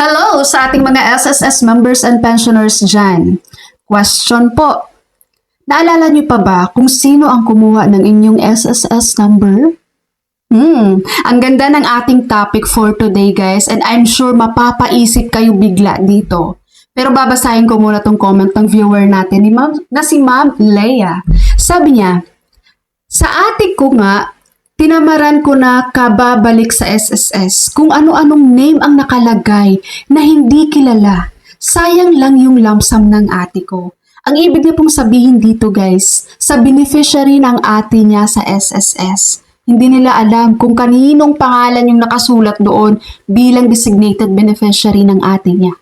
Hello sa ating mga SSS members and pensioners dyan. Question po. Naalala niyo pa ba kung sino ang kumuha ng inyong SSS number? Ang ganda ng ating topic for today guys, and I'm sure mapapaisip kayo bigla dito. Pero babasahin ko muna tong comment ng viewer natin na si Ma'am Leia. Sabi niya, sa atik ko nga, tinamaran ko na kababalik sa SSS kung ano-anong name ang nakalagay na hindi kilala. Sayang lang yung lump sum ng ate ko. Ang ibig niya pong sabihin dito guys, sa beneficiary ng ate niya sa SSS. Hindi nila alam kung kaninong pangalan yung nakasulat doon bilang designated beneficiary ng ate niya.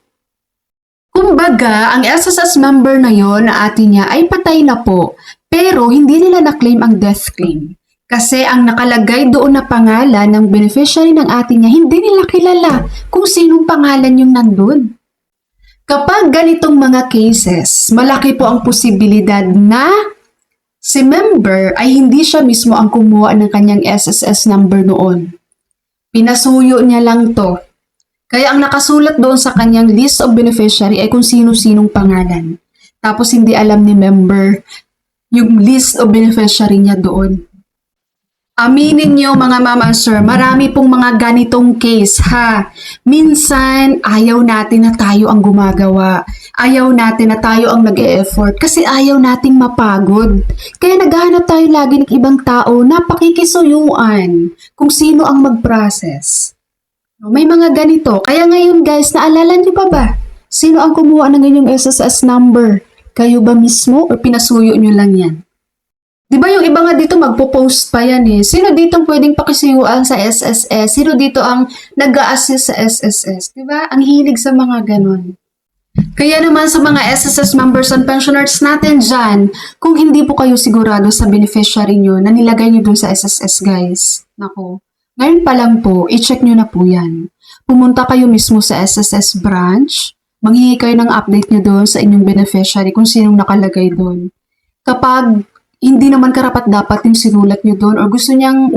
Kumbaga, ang SSS member na yon na ate niya ay patay na po, pero hindi nila na-claim ang death claim. Kasi ang nakalagay doon na pangalan ng beneficiary ng ate niya, hindi nila kilala kung sinong pangalan yung nandun. Kapag ganitong mga cases, malaki po ang posibilidad na si member ay hindi siya mismo ang kumuha ng kanyang SSS number noon. Pinasuyo niya lang to. Kaya ang nakasulat doon sa kanyang list of beneficiary ay kung sino-sinong pangalan. Tapos hindi alam ni member yung list of beneficiary niya doon. Aminin niyo mga mama and sir, marami pong mga ganitong case ha. Minsan, ayaw natin na tayo ang gumagawa. Ayaw natin na tayo ang nag-e-effort kasi ayaw nating mapagod. Kaya naghahanap tayo lagi ng ibang tao na pakikisuyuan kung sino ang mag-process. May mga ganito. Kaya ngayon guys, naalala niyo pa ba? Sino ang kumuha ng inyong SSS number? Kayo ba mismo o pinasuyo niyo lang yan? Di ba yung iba nga dito magpo-post pa yan eh. Sino dito ang pwedeng pakisuyuan sa SSS? Sino dito ang nag-a-assist sa SSS? Di ba? Ang hilig sa mga ganon. Kaya naman sa mga SSS members and pensioners natin dyan, kung hindi po kayo sigurado sa beneficiary nyo na nilagay nyo dun sa SSS guys. Nako. Ngayon pa lang po, i-check nyo na po yan. Pumunta kayo mismo sa SSS branch. Manghingi kayo ng update nyo doon sa inyong beneficiary kung sinong nakalagay doon. Kapag hindi naman karapat-dapat yung sinulat nyo doon or gusto nyong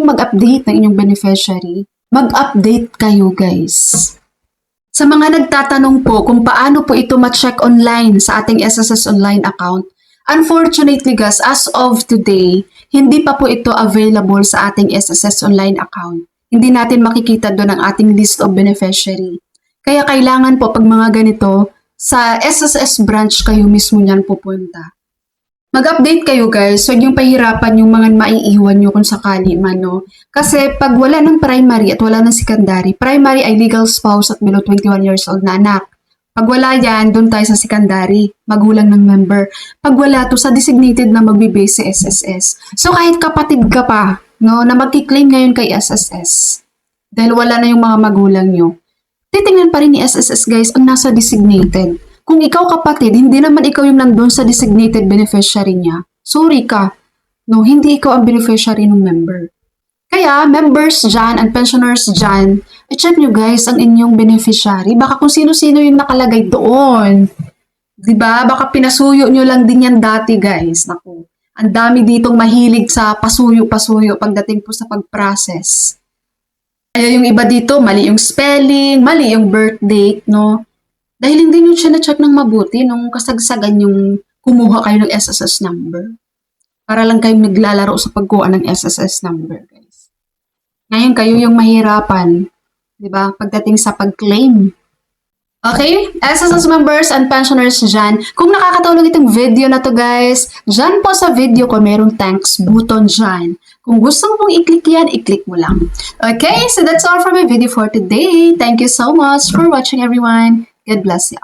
mag-update ng inyong beneficiary, mag-update kayo guys. Sa mga nagtatanong po kung paano po ito ma-check online sa ating SSS online account, unfortunately guys, as of today, hindi pa po ito available sa ating SSS online account. Hindi natin makikita doon ang ating list of beneficiary. Kaya kailangan po pag mga ganito, sa SSS branch kayo mismo niyan pupunta. Mag-update kayo guys, huwag yung pahirapan yung mga maiiwan nyo kung sakali man, no? Kasi pag wala ng primary at wala ng secondary, primary ay legal spouse at below 21 years old na anak. Pag wala yan, doon tayo sa secondary, magulang ng member. Pag wala to, sa designated na magbibase sa SSS. So kahit kapatid ka pa, no, na magki-claim ngayon kay SSS, dahil wala na yung mga magulang nyo, titingnan pa rin ni SSS guys ang nasa designated. Kung ikaw kapatid, hindi naman ikaw yung nandun sa designated beneficiary niya, sorry ka. No, hindi ikaw ang beneficiary ng member. Kaya, members dyan and pensioners dyan, i-check nyo guys ang inyong beneficiary. Baka kung sino-sino yung nakalagay doon. Diba? Baka pinasuyo nyo lang din yan dati guys. Naku, ang dami ditong mahilig sa pasuyo-pasuyo pagdating po sa pag-process. Kaya yung iba dito, mali yung spelling, mali yung birth date, no? Dahil hindi nyo siya na-check ng mabuti nung kasagsagan yung kumuha kayo ng SSS number. Para lang kayong naglalaro sa pagkuha ng SSS number, guys. Ngayon kayo yung mahirapan, di ba? Pagdating sa pag-claim. Okay? SSS members and pensioners dyan. Kung nakakatulong itong video na to, guys, dyan po sa video ko, merong thanks button dyan. Kung gusto mo pong i-click yan, i-click mo lang. Okay? So that's all for my video for today. Thank you so much for watching, everyone. God bless you.